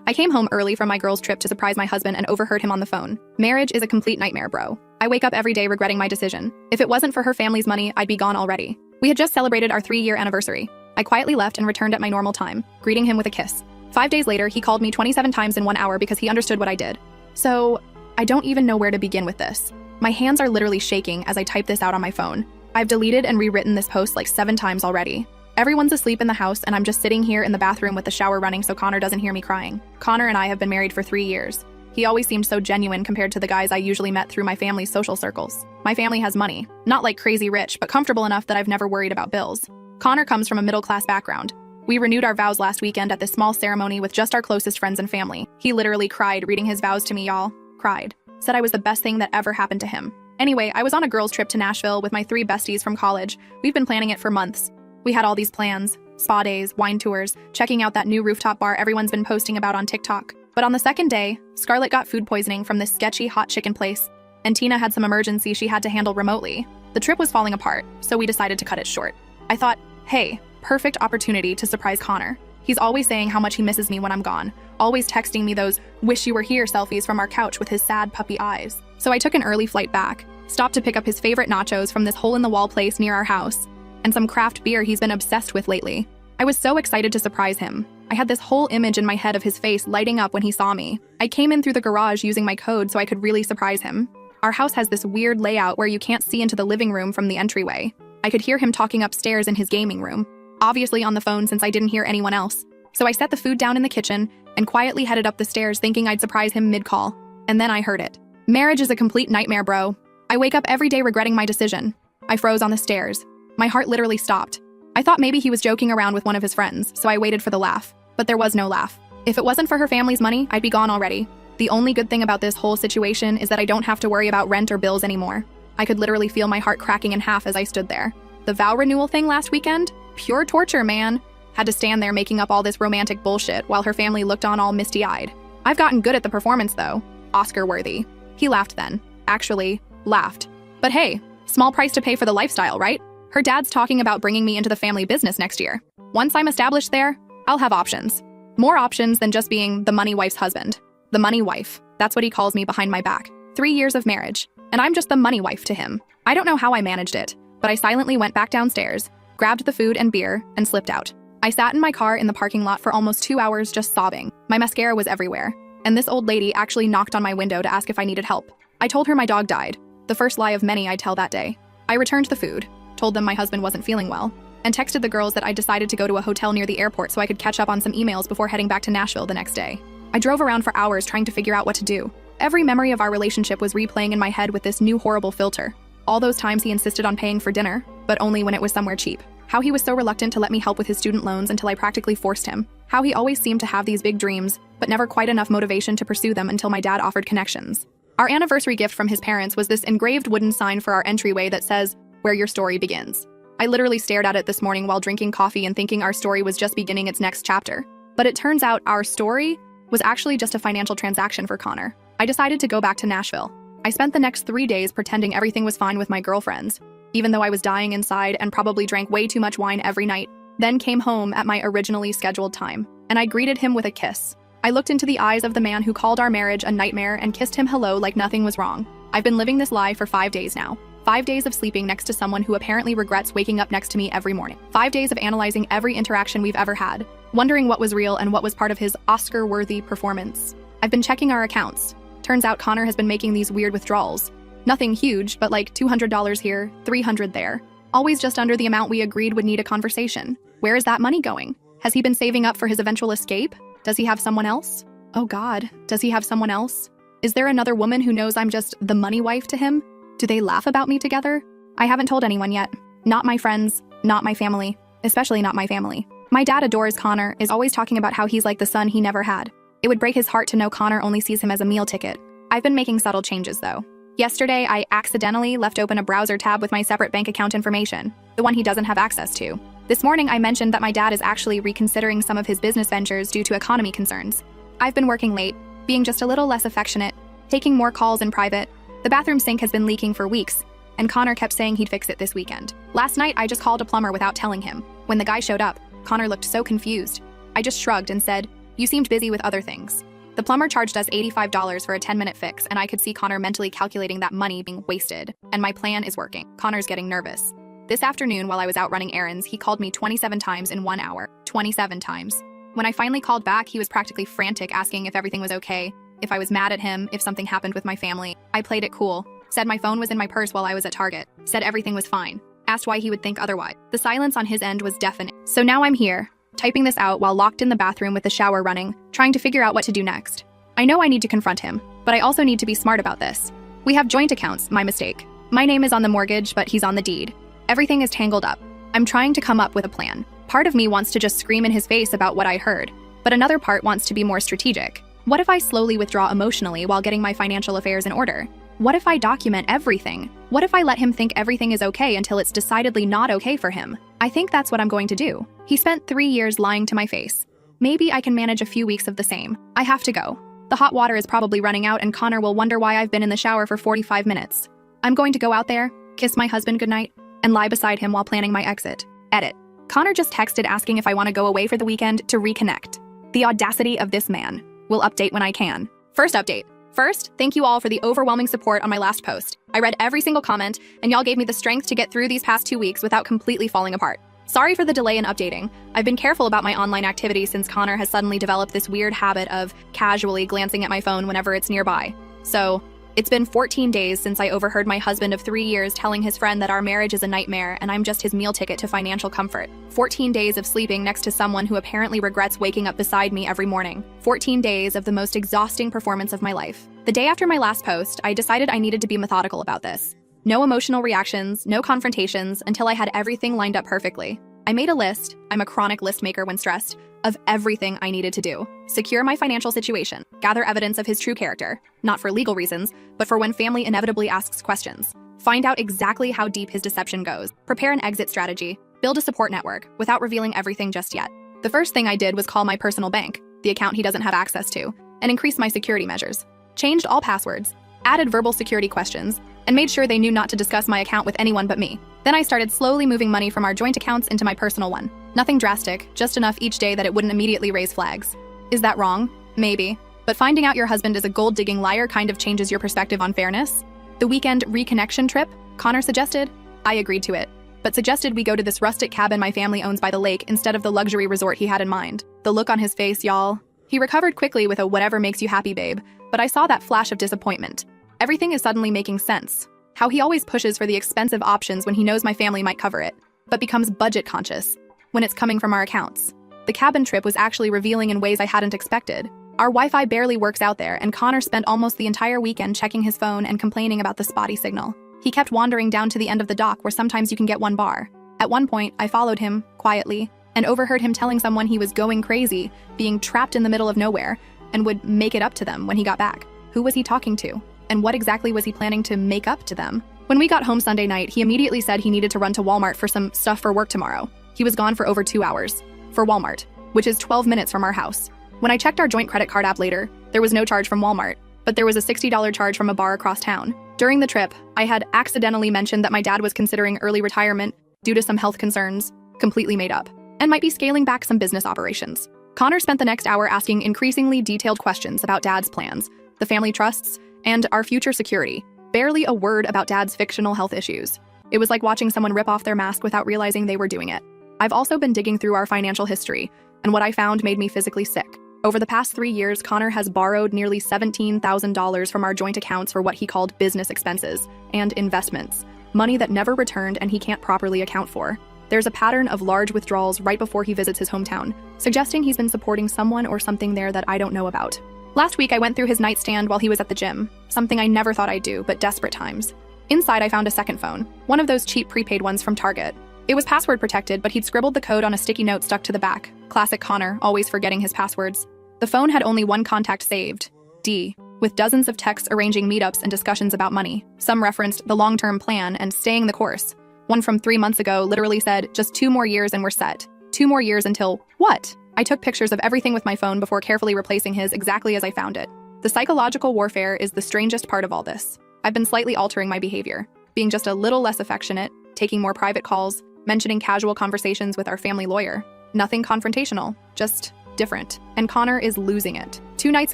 I came home early from my girls' trip to surprise my husband and overheard him on the phone. Marriage is a complete nightmare, bro. I wake up every day regretting my decision. If it wasn't for her family's money, I'd be gone already. We had just celebrated our 3-year anniversary. I quietly left and returned at my normal time, greeting him with a kiss. 5 days later, he called me 27 times in 1 hour because he understood what I did. So, I don't even know where to begin with this. My hands are literally shaking as I type this out on my phone. I've deleted and rewritten this post like 7 times already. Everyone's asleep in the house and I'm just sitting here in the bathroom with the shower running so Connor doesn't hear me crying. Connor and I have been married for 3 years. He always seemed so genuine compared to the guys I usually met through my family's social circles. My family has money. Not like crazy rich, but comfortable enough that I've never worried about bills. Connor comes from a middle-class background. We renewed our vows last weekend at this small ceremony with just our closest friends and family. He literally cried reading his vows to me, y'all. Cried. Said I was the best thing that ever happened to him. Anyway, I was on a girls' trip to Nashville with my 3 besties from college. We've been planning it for months. We had all these plans. Spa days, wine tours, checking out that new rooftop bar everyone's been posting about on TikTok. But on the second day, Scarlett got food poisoning from this sketchy hot chicken place, and Tina had some emergency she had to handle remotely. The trip was falling apart, so we decided to cut it short. I thought, hey, perfect opportunity to surprise Connor. He's always saying how much he misses me when I'm gone, always texting me those wish you were here selfies from our couch with his sad puppy eyes. So I took an early flight back, stopped to pick up his favorite nachos from this hole-in-the-wall place near our house, and some craft beer he's been obsessed with lately. I was so excited to surprise him. I had this whole image in my head of his face lighting up when he saw me. I came in through the garage using my code so I could really surprise him. Our house has this weird layout where you can't see into the living room from the entryway. I could hear him talking upstairs in his gaming room, obviously on the phone since I didn't hear anyone else. So I set the food down in the kitchen and quietly headed up the stairs thinking I'd surprise him mid-call. And then I heard it. Marriage is a complete nightmare, bro. I wake up every day regretting my decision. I froze on the stairs. My heart literally stopped. I thought maybe he was joking around with one of his friends, so I waited for the laugh. But there was no laugh. If it wasn't for her family's money, I'd be gone already. The only good thing about this whole situation is that I don't have to worry about rent or bills anymore. I could literally feel my heart cracking in half as I stood there. The vow renewal thing last weekend? Pure torture, man. Had to stand there making up all this romantic bullshit while her family looked on all misty-eyed. I've gotten good at the performance, though. Oscar-worthy. He laughed then. Actually, laughed. But hey, small price to pay for the lifestyle, right? Her dad's talking about bringing me into the family business next year. Once I'm established there, I'll have options. More options than just being the money wife's husband. The money wife. That's what he calls me behind my back. 3 years of marriage, and I'm just the money wife to him. I don't know how I managed it, but I silently went back downstairs, grabbed the food and beer, and slipped out. I sat in my car in the parking lot for almost 2 hours just sobbing. My mascara was everywhere, and this old lady actually knocked on my window to ask if I needed help. I told her my dog died, the first lie of many I'd tell that day. I returned the food, told them my husband wasn't feeling well, and texted the girls that I decided to go to a hotel near the airport so I could catch up on some emails before heading back to Nashville the next day. I drove around for hours trying to figure out what to do. Every memory of our relationship was replaying in my head with this new horrible filter. All those times he insisted on paying for dinner, but only when it was somewhere cheap. How he was so reluctant to let me help with his student loans until I practically forced him. How he always seemed to have these big dreams, but never quite enough motivation to pursue them until my dad offered connections. Our anniversary gift from his parents was this engraved wooden sign for our entryway that says, "Where your story begins." I literally stared at it this morning while drinking coffee and thinking our story was just beginning its next chapter. But it turns out our story was actually just a financial transaction for Connor. I decided to go back to Nashville. I spent the next 3 days pretending everything was fine with my girlfriends, even though I was dying inside and probably drank way too much wine every night, then came home at my originally scheduled time, and I greeted him with a kiss. I looked into the eyes of the man who called our marriage a nightmare and kissed him hello like nothing was wrong. I've been living this lie for 5 days now. 5 days of sleeping next to someone who apparently regrets waking up next to me every morning. 5 days of analyzing every interaction we've ever had, wondering what was real and what was part of his Oscar-worthy performance. I've been checking our accounts. Turns out Connor has been making these weird withdrawals. Nothing huge, but like $200 here, $300 there. Always just under the amount we agreed would need a conversation. Where is that money going? Has he been saving up for his eventual escape? Does he have someone else? Oh God, does he have someone else? Is there another woman who knows I'm just the money wife to him? Do they laugh about me together? I haven't told anyone yet. Not my friends, not my family, especially not my family. My dad adores Connor, is always talking about how he's like the son he never had. It would break his heart to know Connor only sees him as a meal ticket. I've been making subtle changes though. Yesterday, I accidentally left open a browser tab with my separate bank account information, the one he doesn't have access to. This morning, I mentioned that my dad is actually reconsidering some of his business ventures due to economy concerns. I've been working late, being just a little less affectionate, taking more calls in private. The bathroom sink has been leaking for weeks, and Connor kept saying he'd fix it this weekend. Last night, I just called a plumber without telling him. When the guy showed up, Connor looked so confused. I just shrugged and said, You seemed busy with other things. The plumber charged us $85 for a 10-minute fix, and I could see Connor mentally calculating that money being wasted. And my plan is working. Connor's getting nervous. This afternoon, while I was out running errands, he called me 27 times in 1 hour. 27 times. When I finally called back, he was practically frantic, asking if everything was okay, if I was mad at him, if something happened with my family. I played it cool. Said my phone was in my purse while I was at Target. Said everything was fine. Asked why he would think otherwise. The silence on his end was deafening. So now I'm here, typing this out while locked in the bathroom with the shower running, trying to figure out what to do next. I know I need to confront him, but I also need to be smart about this. We have joint accounts, my mistake. My name is on the mortgage, but he's on the deed. Everything is tangled up. I'm trying to come up with a plan. Part of me wants to just scream in his face about what I heard, but another part wants to be more strategic. What if I slowly withdraw emotionally while getting my financial affairs in order? What if I document everything? What if I let him think everything is okay until it's decidedly not okay for him? I think that's what I'm going to do. He spent 3 years lying to my face. Maybe I can manage a few weeks of the same. I have to go. The hot water is probably running out and Connor will wonder why I've been in the shower for 45 minutes. I'm going to go out there, kiss my husband goodnight, and lie beside him while planning my exit. Edit. Connor just texted asking if I want to go away for the weekend to reconnect. The audacity of this man. Will update when I can. First update. First, thank you all for the overwhelming support on my last post. I read every single comment, and y'all gave me the strength to get through these past 2 weeks without completely falling apart. Sorry for the delay in updating. I've been careful about my online activity since Connor has suddenly developed this weird habit of casually glancing at my phone whenever it's nearby. So, it's been 14 days since I overheard my husband of 3 years telling his friend that our marriage is a nightmare and I'm just his meal ticket to financial comfort. 14 days of sleeping next to someone who apparently regrets waking up beside me every morning. 14 days of the most exhausting performance of my life. The day after my last post, I decided I needed to be methodical about this. No emotional reactions, no confrontations, until I had everything lined up perfectly. I made a list, I'm a chronic list maker when stressed, of everything I needed to do. Secure my financial situation, gather evidence of his true character, not for legal reasons, but for when family inevitably asks questions. Find out exactly how deep his deception goes, prepare an exit strategy, build a support network, without revealing everything just yet. The first thing I did was call my personal bank, the account he doesn't have access to, and increase my security measures. Changed all passwords, added verbal security questions, and made sure they knew not to discuss my account with anyone but me. Then I started slowly moving money from our joint accounts into my personal one. Nothing drastic, just enough each day that it wouldn't immediately raise flags. Is that wrong? Maybe. But finding out your husband is a gold-digging liar kind of changes your perspective on fairness. The weekend reconnection trip, Connor suggested. I agreed to it, but suggested we go to this rustic cabin my family owns by the lake instead of the luxury resort he had in mind. The look on his face, y'all. He recovered quickly with a whatever makes you happy, babe, but I saw that flash of disappointment. Everything is suddenly making sense. How he always pushes for the expensive options when he knows my family might cover it, but becomes budget conscious when it's coming from our accounts. The cabin trip was actually revealing in ways I hadn't expected. Our Wi-Fi barely works out there, and Connor spent almost the entire weekend checking his phone and complaining about the spotty signal. He kept wandering down to the end of the dock where sometimes you can get 1 bar. At one point, I followed him, quietly, and overheard him telling someone he was going crazy, being trapped in the middle of nowhere, and would make it up to them when he got back. Who was he talking to? And what exactly was he planning to make up to them? When we got home Sunday night, he immediately said he needed to run to Walmart for some stuff for work tomorrow. He was gone for over 2 hours. For Walmart, which is 12 minutes from our house. When I checked our joint credit card app later, there was no charge from Walmart, but there was a $60 charge from a bar across town. During the trip, I had accidentally mentioned that my dad was considering early retirement due to some health concerns, completely made up, and might be scaling back some business operations. Connor spent the next hour asking increasingly detailed questions about Dad's plans, the family trusts, and our future security. Barely a word about Dad's fictional health issues. It was like watching someone rip off their mask without realizing they were doing it. I've also been digging through our financial history, and what I found made me physically sick. Over the past 3 years, Connor has borrowed nearly $17,000 from our joint accounts for what he called business expenses and investments, money that never returned and he can't properly account for. There's a pattern of large withdrawals right before he visits his hometown, suggesting he's been supporting someone or something there that I don't know about. Last week, I went through his nightstand while he was at the gym, something I never thought I'd do, but desperate times. Inside, I found a second phone, one of those cheap prepaid ones from Target. It was password protected, but he'd scribbled the code on a sticky note stuck to the back. Classic Connor, always forgetting his passwords. The phone had only one contact saved, D, with dozens of texts arranging meetups and discussions about money. Some referenced the long-term plan and staying the course. One from 3 months ago literally said, just 2 more years and we're set. 2 more years until what? I took pictures of everything with my phone before carefully replacing his exactly as I found it. The psychological warfare is the strangest part of all this. I've been slightly altering my behavior, being just a little less affectionate, taking more private calls, mentioning casual conversations with our family lawyer. Nothing confrontational, just different, and Connor is losing it. 2 nights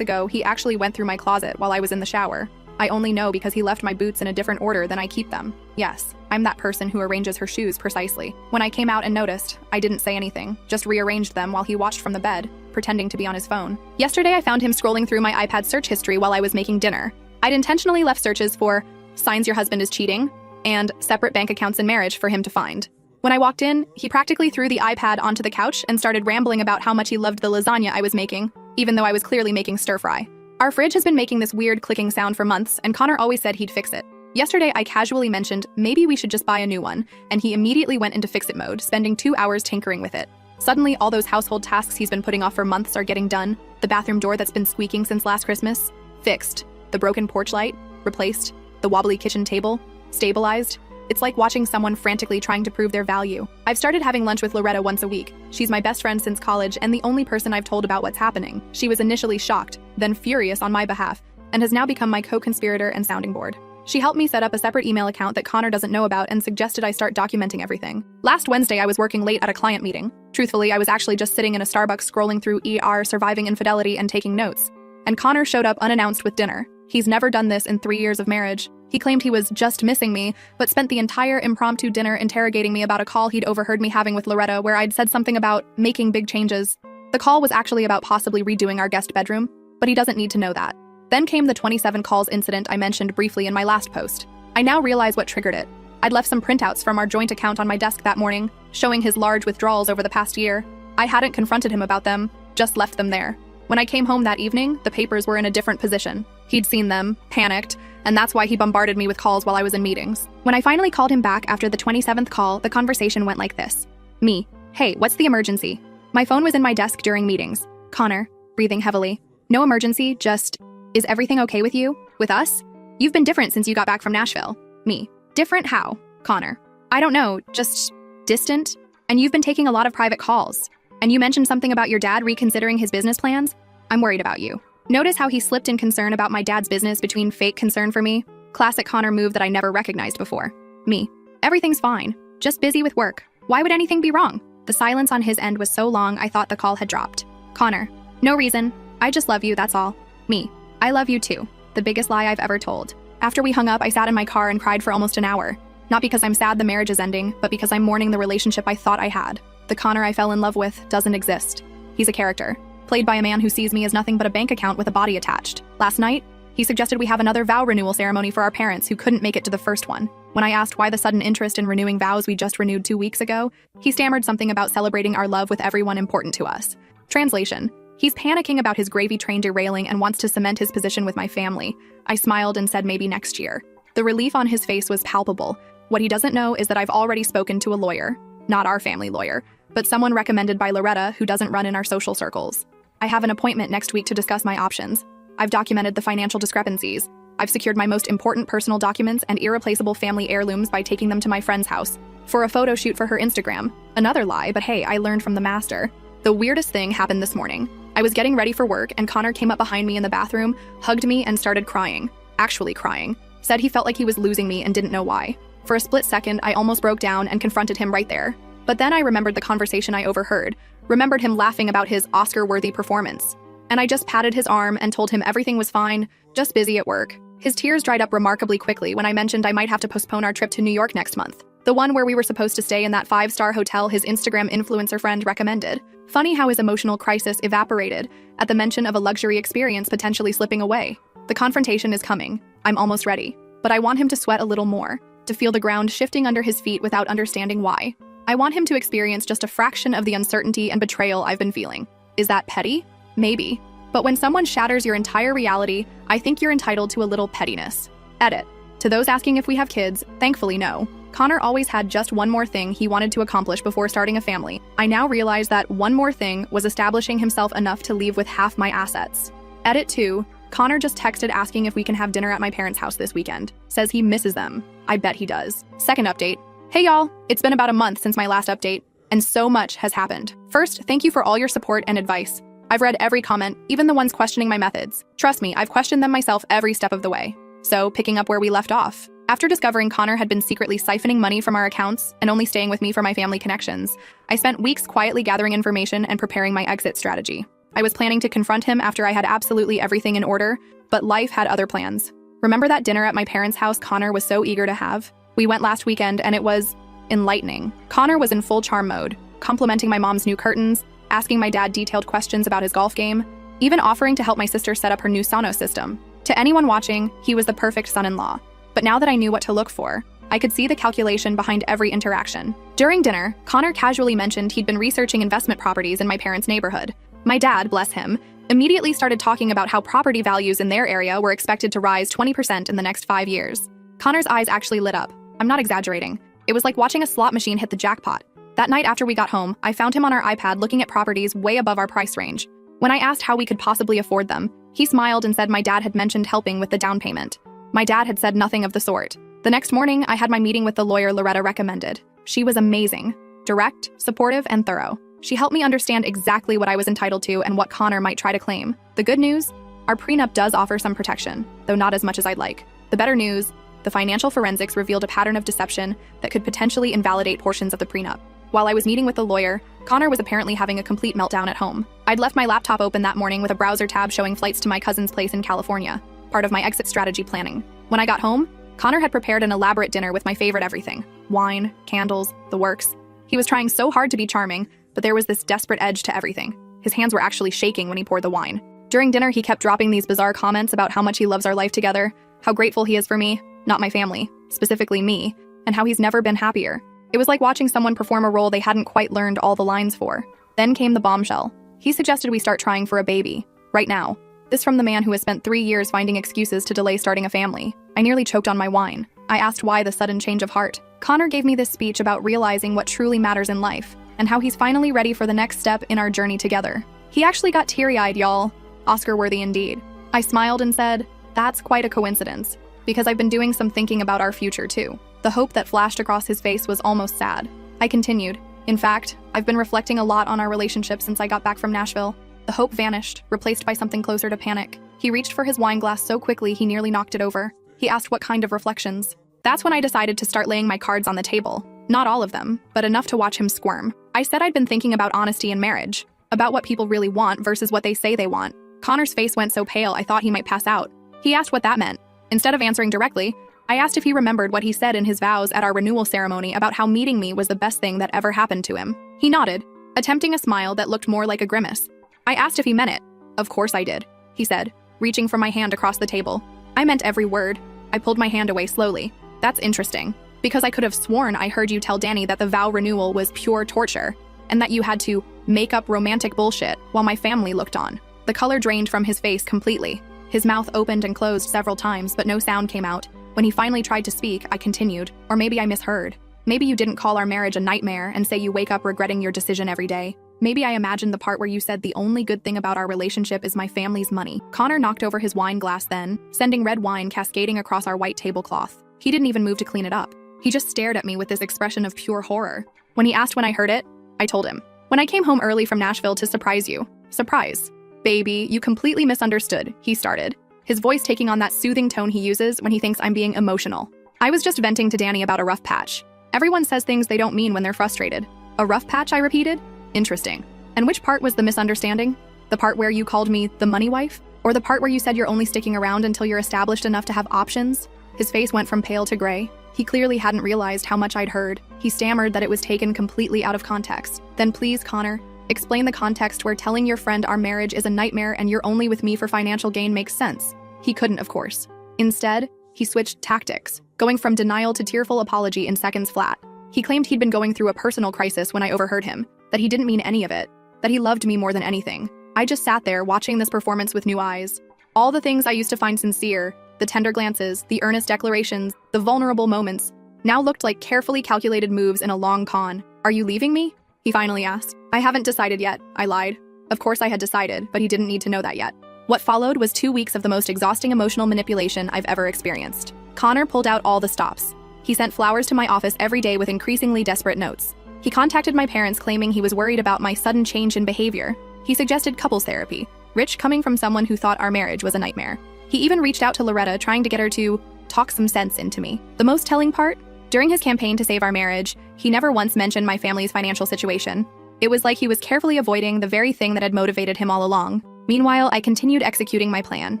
ago, he actually went through my closet while I was in the shower. I only know because he left my boots in a different order than I keep them. Yes, I'm that person who arranges her shoes precisely. When I came out and noticed, I didn't say anything, just rearranged them while he watched from the bed, pretending to be on his phone. Yesterday, I found him scrolling through my iPad search history while I was making dinner. I'd intentionally left searches for signs your husband is cheating and separate bank accounts in marriage for him to find. When I walked in, he practically threw the iPad onto the couch and started rambling about how much he loved the lasagna I was making, even though I was clearly making stir-fry. Our fridge has been making this weird clicking sound for months, and Connor always said he'd fix it. Yesterday, I casually mentioned maybe we should just buy a new one, and he immediately went into fix-it mode, spending 2 hours tinkering with it. Suddenly, all those household tasks he's been putting off for months are getting done. The bathroom door that's been squeaking since last Christmas, fixed. The broken porch light, replaced. The wobbly kitchen table, stabilized. It's like watching someone frantically trying to prove their value. I've started having lunch with Loretta once a week. She's my best friend since college and the only person I've told about what's happening. She was initially shocked, then furious on my behalf, and has now become my co-conspirator and sounding board. She helped me set up a separate email account that Connor doesn't know about and suggested I start documenting everything. Last Wednesday, I was working late at a client meeting. Truthfully, I was actually just sitting in a Starbucks scrolling through Surviving Infidelity and taking notes. And Connor showed up unannounced with dinner. He's never done this in 3 years of marriage. He claimed he was just missing me, but spent the entire impromptu dinner interrogating me about a call he'd overheard me having with Loretta where I'd said something about making big changes. The call was actually about possibly redoing our guest bedroom, but he doesn't need to know that. Then came the 27 calls incident I mentioned briefly in my last post. I now realize what triggered it. I'd left some printouts from our joint account on my desk that morning, showing his large withdrawals over the past year. I hadn't confronted him about them, just left them there. When I came home that evening, the papers were in a different position. He'd seen them, panicked, and that's why he bombarded me with calls while I was in meetings. When I finally called him back after the 27th call, the conversation went like this. Me, hey, what's the emergency? My phone was in my desk during meetings. Connor, breathing heavily. No emergency, just, is everything okay with you? With us? You've been different since you got back from Nashville. Me, different how? Connor, I don't know, just distant? And you've been taking a lot of private calls. And you mentioned something about your dad reconsidering his business plans? I'm worried about you. Notice how he slipped in concern about my dad's business between fake concern for me? Classic Connor move that I never recognized before. Me. Everything's fine. Just busy with work. Why would anything be wrong? The silence on his end was so long I thought the call had dropped. Connor. No reason. I just love you, that's all. Me. I love you too. The biggest lie I've ever told. After we hung up, I sat in my car and cried for almost an hour. Not because I'm sad the marriage is ending, but because I'm mourning the relationship I thought I had. The Connor I fell in love with doesn't exist. He's a character, played by a man who sees me as nothing but a bank account with a body attached. Last night, he suggested we have another vow renewal ceremony for our parents who couldn't make it to the first one. When I asked why the sudden interest in renewing vows we just renewed 2 weeks ago, he stammered something about celebrating our love with everyone important to us. Translation: he's panicking about his gravy train derailing and wants to cement his position with my family. I smiled and said maybe next year. The relief on his face was palpable. What he doesn't know is that I've already spoken to a lawyer. Not our family lawyer, but someone recommended by Loretta who doesn't run in our social circles. I have an appointment next week to discuss my options. I've documented the financial discrepancies. I've secured my most important personal documents and irreplaceable family heirlooms by taking them to my friend's house for a photo shoot for her Instagram. Another lie, but hey, I learned from the master. The weirdest thing happened this morning. I was getting ready for work and Connor came up behind me in the bathroom, hugged me, and started crying. Actually crying. Said he felt like he was losing me and didn't know why. For a split second, I almost broke down and confronted him right there. But then I remembered the conversation I overheard, remembered him laughing about his Oscar-worthy performance. And I just patted his arm and told him everything was fine, just busy at work. His tears dried up remarkably quickly when I mentioned I might have to postpone our trip to New York next month. The one where we were supposed to stay in that 5-star hotel his Instagram influencer friend recommended. Funny how his emotional crisis evaporated at the mention of a luxury experience potentially slipping away. The confrontation is coming. I'm almost ready. But I want him to sweat a little more, to feel the ground shifting under his feet without understanding why. I want him to experience just a fraction of the uncertainty and betrayal I've been feeling. Is that petty? Maybe. But when someone shatters your entire reality, I think you're entitled to a little pettiness. Edit. To those asking if we have kids, thankfully no. Connor always had just one more thing he wanted to accomplish before starting a family. I now realize that one more thing was establishing himself enough to leave with half my assets. Edit 2. Connor just texted asking if we can have dinner at my parents' house this weekend. Says he misses them. I bet he does. Second update. Hey y'all, it's been about a month since my last update, and so much has happened. First, thank you for all your support and advice. I've read every comment, even the ones questioning my methods. Trust me, I've questioned them myself every step of the way. So, picking up where we left off. After discovering Connor had been secretly siphoning money from our accounts and only staying with me for my family connections, I spent weeks quietly gathering information and preparing my exit strategy. I was planning to confront him after I had absolutely everything in order, but life had other plans. Remember that dinner at my parents' house Connor was so eager to have? We went last weekend and it was enlightening. Connor was in full charm mode, complimenting my mom's new curtains, asking my dad detailed questions about his golf game, even offering to help my sister set up her new Sonos system. To anyone watching, he was the perfect son-in-law. But now that I knew what to look for, I could see the calculation behind every interaction. During dinner, Connor casually mentioned he'd been researching investment properties in my parents' neighborhood. My dad, bless him, immediately started talking about how property values in their area were expected to rise 20% in the next 5 years. Connor's eyes actually lit up. I'm not exaggerating. It was like watching a slot machine hit the jackpot. That night after we got home, I found him on our iPad looking at properties way above our price range. When I asked how we could possibly afford them, he smiled and said my dad had mentioned helping with the down payment. My dad had said nothing of the sort. The next morning, I had my meeting with the lawyer Loretta recommended. She was amazing, direct, supportive, and thorough. She helped me understand exactly what I was entitled to and what Connor might try to claim. The good news? Our prenup does offer some protection, though not as much as I'd like. The better news? The financial forensics revealed a pattern of deception that could potentially invalidate portions of the prenup. While I was meeting with the lawyer, Connor was apparently having a complete meltdown at home. I'd left my laptop open that morning with a browser tab showing flights to my cousin's place in California, part of my exit strategy planning. When I got home, Connor had prepared an elaborate dinner with my favorite everything: wine, candles, the works. He was trying so hard to be charming, but there was this desperate edge to everything. His hands were actually shaking when he poured the wine. During dinner, he kept dropping these bizarre comments about how much he loves our life together, how grateful he is for me, not my family, specifically me, and how he's never been happier. It was like watching someone perform a role they hadn't quite learned all the lines for. Then came the bombshell. He suggested we start trying for a baby, right now. This from the man who has spent 3 years finding excuses to delay starting a family. I nearly choked on my wine. I asked why the sudden change of heart. Connor gave me this speech about realizing what truly matters in life, and how he's finally ready for the next step in our journey together. He actually got teary-eyed, y'all. Oscar-worthy indeed. I smiled and said, "That's quite a coincidence, because I've been doing some thinking about our future too." The hope that flashed across his face was almost sad. I continued, "In fact, I've been reflecting a lot on our relationship since I got back from Nashville." The hope vanished, replaced by something closer to panic. He reached for his wine glass so quickly he nearly knocked it over. He asked what kind of reflections. That's when I decided to start laying my cards on the table. Not all of them, but enough to watch him squirm. I said I'd been thinking about honesty in marriage, about what people really want versus what they say they want. Connor's face went so pale I thought he might pass out. He asked what that meant. Instead of answering directly, I asked if he remembered what he said in his vows at our renewal ceremony about how meeting me was the best thing that ever happened to him. He nodded, attempting a smile that looked more like a grimace. I asked if he meant it. "Of course I did," he said, reaching for my hand across the table. "I meant every word." I pulled my hand away slowly. "That's interesting, because I could have sworn I heard you tell Danny that the vow renewal was pure torture, and that you had to make up romantic bullshit while my family looked on." The color drained from his face completely. His mouth opened and closed several times, but no sound came out. When he finally tried to speak, I continued, "Or maybe I misheard. Maybe you didn't call our marriage a nightmare and say you wake up regretting your decision every day. Maybe I imagined the part where you said the only good thing about our relationship is my family's money." Connor knocked over his wine glass then, sending red wine cascading across our white tablecloth. He didn't even move to clean it up. He just stared at me with this expression of pure horror. When he asked when I heard it, I told him, "When I came home early from Nashville to surprise you." "Surprise?" "Baby, you completely misunderstood," he started, his voice taking on that soothing tone he uses when he thinks I'm being emotional. "I was just venting to Danny about a rough patch. Everyone says things they don't mean when they're frustrated." "A rough patch?" I repeated. "Interesting. And which part was the misunderstanding? The part where you called me the money wife? Or the part where you said you're only sticking around until you're established enough to have options?" His face went from pale to gray. He clearly hadn't realized how much I'd heard. He stammered that it was taken completely out of context. "Then please, Connor, explain the context where telling your friend our marriage is a nightmare and you're only with me for financial gain makes sense." He couldn't, of course. Instead, he switched tactics, going from denial to tearful apology in seconds flat. He claimed he'd been going through a personal crisis when I overheard him, that he didn't mean any of it, that he loved me more than anything. I just sat there watching this performance with new eyes. All the things I used to find sincere, the tender glances, the earnest declarations, the vulnerable moments, now looked like carefully calculated moves in a long con. "Are you leaving me?" he finally asked. "I haven't decided yet," I lied. Of course I had decided, but he didn't need to know that yet. What followed was 2 weeks of the most exhausting emotional manipulation I've ever experienced. Connor pulled out all the stops. He sent flowers to my office every day with increasingly desperate notes. He contacted my parents claiming he was worried about my sudden change in behavior. He suggested couples therapy, rich coming from someone who thought our marriage was a nightmare. He even reached out to Loretta trying to get her to talk some sense into me. The most telling part? During his campaign to save our marriage, he never once mentioned my family's financial situation. It was like he was carefully avoiding the very thing that had motivated him all along. Meanwhile, I continued executing my plan.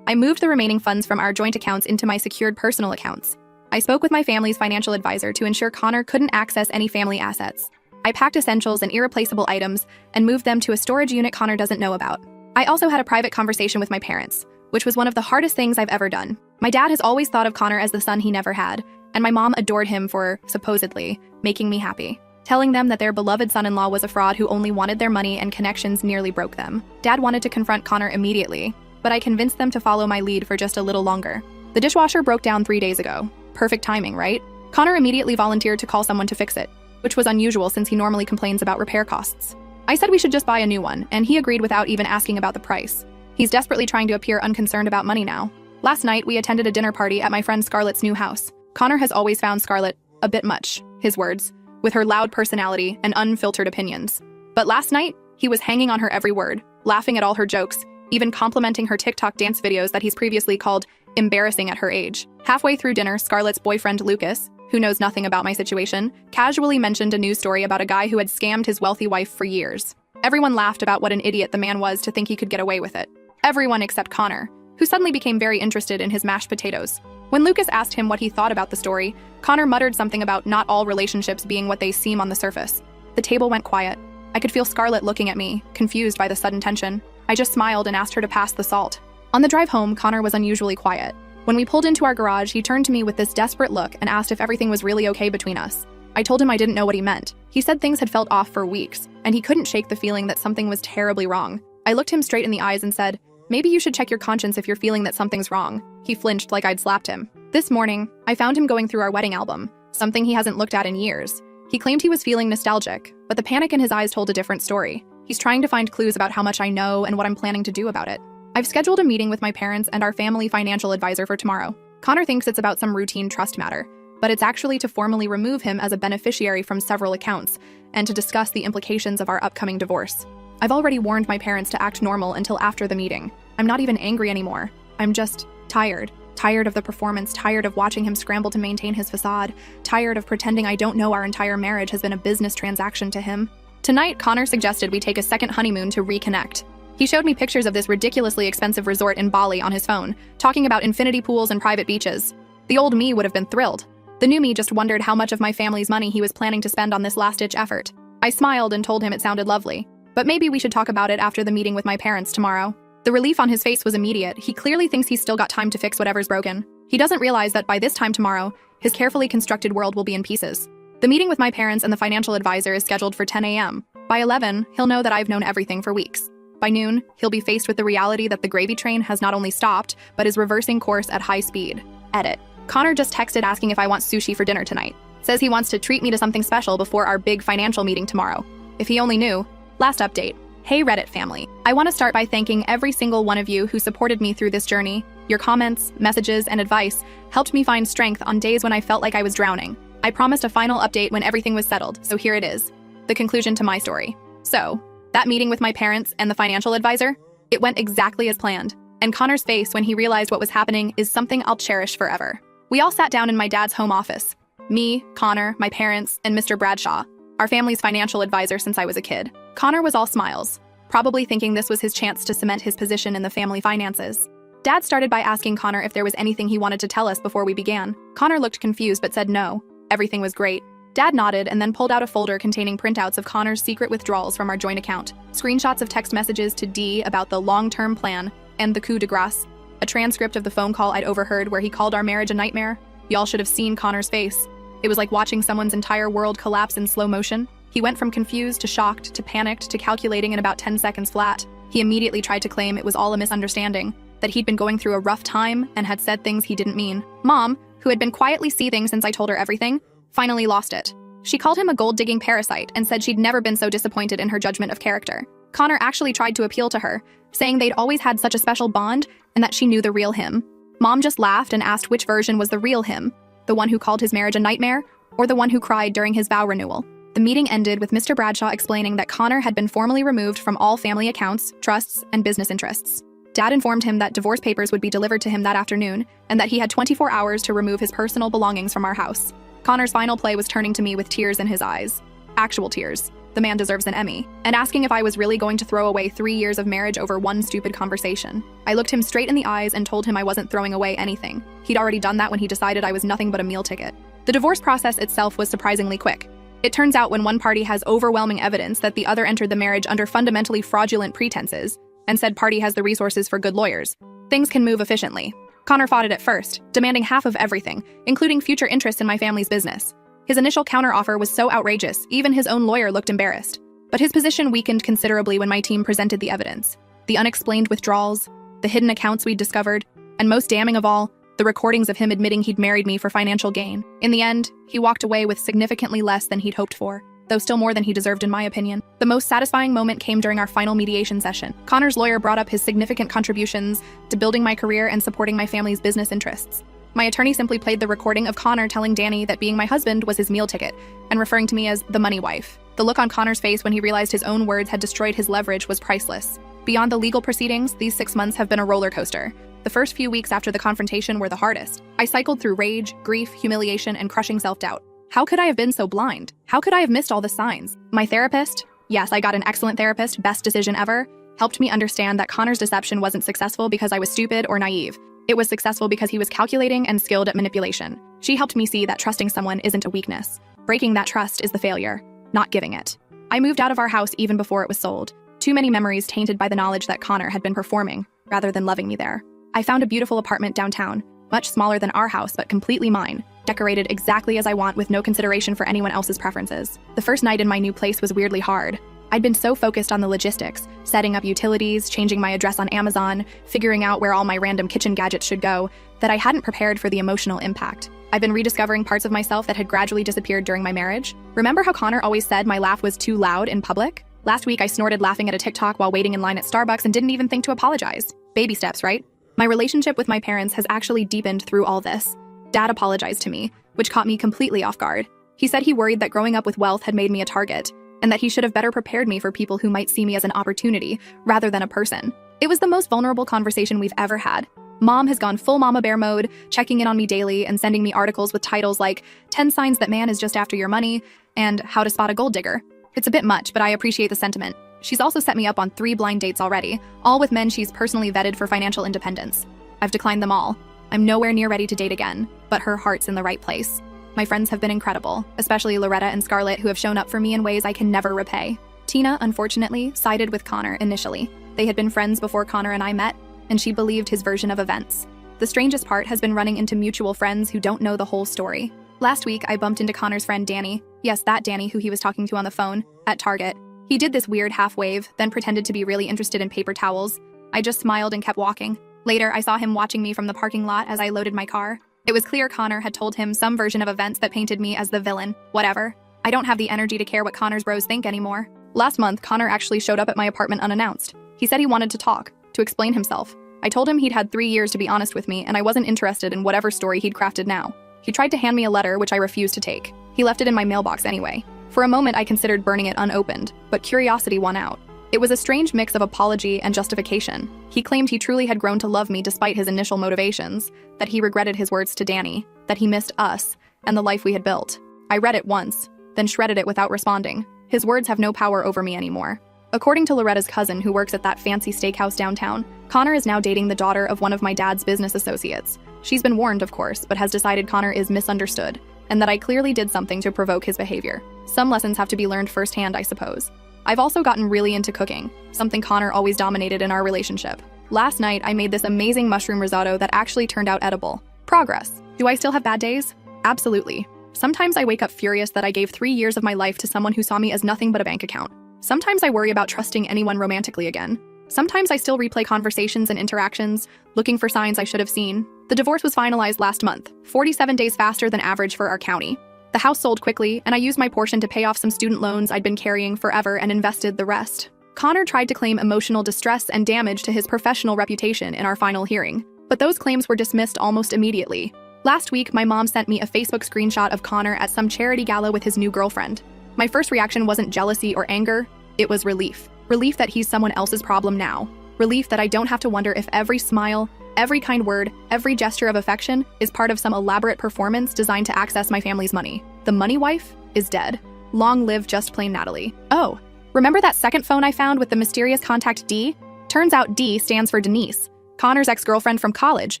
I moved the remaining funds from our joint accounts into my secured personal accounts. I spoke with my family's financial advisor to ensure Connor couldn't access any family assets. I packed essentials and irreplaceable items and moved them to a storage unit Connor doesn't know about. I also had a private conversation with my parents, which was one of the hardest things I've ever done. My dad has always thought of Connor as the son he never had, and my mom adored him for, supposedly, making me happy, telling them that their beloved son-in-law was a fraud who only wanted their money and connections nearly broke them. Dad wanted to confront Connor immediately, but I convinced them to follow my lead for just a little longer. The dishwasher broke down 3 days ago. Perfect timing, right? Connor immediately volunteered to call someone to fix it, which was unusual since he normally complains about repair costs. I said we should just buy a new one, and he agreed without even asking about the price. He's desperately trying to appear unconcerned about money now. Last night, we attended a dinner party at my friend Scarlett's new house. Connor has always found Scarlett a bit much, his words, with her loud personality and unfiltered opinions. But last night, he was hanging on her every word, laughing at all her jokes, even complimenting her TikTok dance videos that he's previously called embarrassing at her age. Halfway through dinner, Scarlett's boyfriend Lucas, who knows nothing about my situation, casually mentioned a news story about a guy who had scammed his wealthy wife for years. Everyone laughed about what an idiot the man was to think he could get away with it. Everyone except Connor, who suddenly became very interested in his mashed potatoes. When Lucas asked him what he thought about the story, Connor muttered something about not all relationships being what they seem on the surface. The table went quiet. I could feel Scarlett looking at me, confused by the sudden tension. I just smiled and asked her to pass the salt. On the drive home, Connor was unusually quiet. When we pulled into our garage, he turned to me with this desperate look and asked if everything was really okay between us. I told him I didn't know what he meant. He said things had felt off for weeks, and he couldn't shake the feeling that something was terribly wrong. I looked him straight in the eyes and said, "Maybe you should check your conscience if you're feeling that something's wrong." He flinched like I'd slapped him. This morning, I found him going through our wedding album, something he hasn't looked at in years. He claimed he was feeling nostalgic, but the panic in his eyes told a different story. He's trying to find clues about how much I know and what I'm planning to do about it. I've scheduled a meeting with my parents and our family financial advisor for tomorrow. Connor thinks it's about some routine trust matter, but it's actually to formally remove him as a beneficiary from several accounts and to discuss the implications of our upcoming divorce. I've already warned my parents to act normal until after the meeting. I'm not even angry anymore. I'm just tired. Tired of the performance, tired of watching him scramble to maintain his facade, tired of pretending I don't know our entire marriage has been a business transaction to him. Tonight, Connor suggested we take a second honeymoon to reconnect. He showed me pictures of this ridiculously expensive resort in Bali on his phone, talking about infinity pools and private beaches. The old me would have been thrilled. The new me just wondered how much of my family's money he was planning to spend on this last-ditch effort. I smiled and told him it sounded lovely. But maybe we should talk about it after the meeting with my parents tomorrow. The relief on his face was immediate. He clearly thinks he's still got time to fix whatever's broken. He doesn't realize that by this time tomorrow, his carefully constructed world will be in pieces. The meeting with my parents and the financial advisor is scheduled for 10 a.m. By 11, he'll know that I've known everything for weeks. By noon, he'll be faced with the reality that the gravy train has not only stopped, but is reversing course at high speed. Edit. Connor just texted asking if I want sushi for dinner tonight. Says he wants to treat me to something special before our big financial meeting tomorrow. If he only knew. Last update. Hey Reddit family. I want to start by thanking every single one of you who supported me through this journey. Your comments, messages, and advice helped me find strength on days when I felt like I was drowning. I promised a final update when everything was settled, so here it is. The conclusion to my story. So, that meeting with my parents and the financial advisor, it went exactly as planned. And Connor's face when he realized what was happening is something I'll cherish forever. We all sat down in my dad's home office. Me, Connor, my parents, and Mr. Bradshaw, our family's financial advisor since I was a kid. Connor was all smiles, probably thinking this was his chance to cement his position in the family finances. Dad started by asking Connor if there was anything he wanted to tell us before we began. Connor looked confused but said no. Everything was great. Dad nodded and then pulled out a folder containing printouts of Connor's secret withdrawals from our joint account, screenshots of text messages to Dee about the long-term plan and the coup de grace, a transcript of the phone call I'd overheard where he called our marriage a nightmare. Y'all should have seen Connor's face. It was like watching someone's entire world collapse in slow motion. He went from confused to shocked to panicked to calculating in about 10 seconds flat. He immediately tried to claim it was all a misunderstanding, that he'd been going through a rough time and had said things he didn't mean. Mom, who had been quietly seething since I told her everything, finally lost it. She called him a gold-digging parasite and said she'd never been so disappointed in her judgment of character. Connor actually tried to appeal to her, saying they'd always had such a special bond and that she knew the real him. Mom just laughed and asked which version was the real him, the one who called his marriage a nightmare or the one who cried during his vow renewal. The meeting ended with Mr. Bradshaw explaining that Connor had been formally removed from all family accounts, trusts, and business interests. Dad informed him that divorce papers would be delivered to him that afternoon and that he had 24 hours to remove his personal belongings from our house. Connor's final play was turning to me with tears in his eyes. Actual tears. The man deserves an Emmy. And asking if I was really going to throw away 3 years of marriage over one stupid conversation. I looked him straight in the eyes and told him I wasn't throwing away anything. He'd already done that when he decided I was nothing but a meal ticket. The divorce process itself was surprisingly quick. It turns out when one party has overwhelming evidence that the other entered the marriage under fundamentally fraudulent pretenses, and said party has the resources for good lawyers, things can move efficiently. Connor fought it at first, demanding half of everything, including future interest in my family's business. His initial counteroffer was so outrageous, even his own lawyer looked embarrassed. But his position weakened considerably when my team presented the evidence. The unexplained withdrawals, the hidden accounts we'd discovered, and most damning of all, the recordings of him admitting he'd married me for financial gain. In the end, he walked away with significantly less than he'd hoped for, though still more than he deserved in my opinion. The most satisfying moment came during our final mediation session. Connor's lawyer brought up his significant contributions to building my career and supporting my family's business interests. My attorney simply played the recording of Connor telling Danny that being my husband was his meal ticket and referring to me as the money wife. The look on Connor's face when he realized his own words had destroyed his leverage was priceless. Beyond the legal proceedings, these 6 months have been a roller coaster. The first few weeks after the confrontation were the hardest. I cycled through rage, grief, humiliation, and crushing self-doubt. How could I have been so blind? How could I have missed all the signs? My therapist, yes, I got an excellent therapist, best decision ever, helped me understand that Connor's deception wasn't successful because I was stupid or naive. It was successful because he was calculating and skilled at manipulation. She helped me see that trusting someone isn't a weakness. Breaking that trust is the failure, not giving it. I moved out of our house even before it was sold. Too many memories tainted by the knowledge that Connor had been performing, rather than loving me there. I found a beautiful apartment downtown, much smaller than our house but completely mine, decorated exactly as I want with no consideration for anyone else's preferences. The first night in my new place was weirdly hard. I'd been so focused on the logistics, setting up utilities, changing my address on Amazon, figuring out where all my random kitchen gadgets should go, that I hadn't prepared for the emotional impact. I've been rediscovering parts of myself that had gradually disappeared during my marriage. Remember how Connor always said my laugh was too loud in public? Last week I snorted laughing at a TikTok while waiting in line at Starbucks and didn't even think to apologize. Baby steps, right? My relationship with my parents has actually deepened through all this. Dad apologized to me, which caught me completely off guard. He said he worried that growing up with wealth had made me a target, and that he should have better prepared me for people who might see me as an opportunity rather than a person. It was the most vulnerable conversation we've ever had. Mom has gone full mama bear mode, checking in on me daily and sending me articles with titles like 10 signs that man is just after your money and how to spot a gold digger. It's a bit much, but I appreciate the sentiment. She's also set me up on 3 blind dates already, all with men she's personally vetted for financial independence. I've declined them all. I'm nowhere near ready to date again, but her heart's in the right place. My friends have been incredible, especially Loretta and Scarlett, who have shown up for me in ways I can never repay. Tina, unfortunately, sided with Connor initially. They had been friends before Connor and I met, and she believed his version of events. The strangest part has been running into mutual friends who don't know the whole story. Last week, I bumped into Connor's friend Danny, yes, that Danny who he was talking to on the phone, at Target. He did this weird half-wave, then pretended to be really interested in paper towels. I just smiled and kept walking. Later, I saw him watching me from the parking lot as I loaded my car. It was clear Connor had told him some version of events that painted me as the villain. Whatever. I don't have the energy to care what Connor's bros think anymore. Last month, Connor actually showed up at my apartment unannounced. He said he wanted to talk, to explain himself. I told him he'd had 3 years to be honest with me, and I wasn't interested in whatever story he'd crafted now. He tried to hand me a letter, which I refused to take. He left it in my mailbox anyway. For a moment, I considered burning it unopened, but curiosity won out. It was a strange mix of apology and justification. He claimed he truly had grown to love me despite his initial motivations, that he regretted his words to Danny, that he missed us, and the life we had built. I read it once, then shredded it without responding. His words have no power over me anymore. According to Loretta's cousin, who works at that fancy steakhouse downtown, Connor is now dating the daughter of one of my dad's business associates. She's been warned, of course, but has decided Connor is misunderstood, and that I clearly did something to provoke his behavior. Some lessons have to be learned firsthand, I suppose. I've also gotten really into cooking, something Connor always dominated in our relationship. Last night, I made this amazing mushroom risotto that actually turned out edible. Progress. Do I still have bad days? Absolutely. Sometimes I wake up furious that I gave 3 years of my life to someone who saw me as nothing but a bank account. Sometimes I worry about trusting anyone romantically again. Sometimes I still replay conversations and interactions, looking for signs I should have seen. The divorce was finalized last month, 47 days faster than average for our county. The house sold quickly, and I used my portion to pay off some student loans I'd been carrying forever and invested the rest. Connor tried to claim emotional distress and damage to his professional reputation in our final hearing, but those claims were dismissed almost immediately. Last week, my mom sent me a Facebook screenshot of Connor at some charity gala with his new girlfriend. My first reaction wasn't jealousy or anger, it was relief. Relief that he's someone else's problem now. Relief that I don't have to wonder if every smile, every kind word, every gesture of affection is part of some elaborate performance designed to access my family's money. The money wife is dead. Long live just plain Natalie. Oh, remember that second phone I found with the mysterious contact D? Turns out D stands for Denise, Connor's ex-girlfriend from college,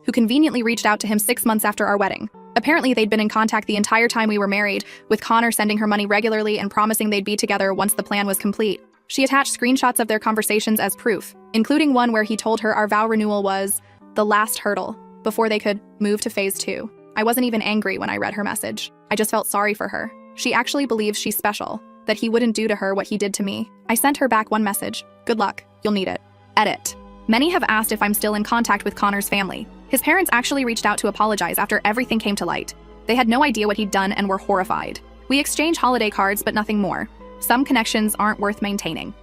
who conveniently reached out to him 6 months after our wedding. Apparently, they'd been in contact the entire time we were married, with Connor sending her money regularly and promising they'd be together once the plan was complete. She attached screenshots of their conversations as proof, including one where he told her our vow renewal was the last hurdle before they could move to phase 2. I wasn't even angry when I read her message. I just felt sorry for her. She actually believes she's special, that he wouldn't do to her what he did to me. I sent her back one message. Good luck. You'll need it. Edit. Many have asked if I'm still in contact with Connor's family. His parents actually reached out to apologize after everything came to light. They had no idea what he'd done and were horrified. We exchanged holiday cards, but nothing more. Some connections aren't worth maintaining.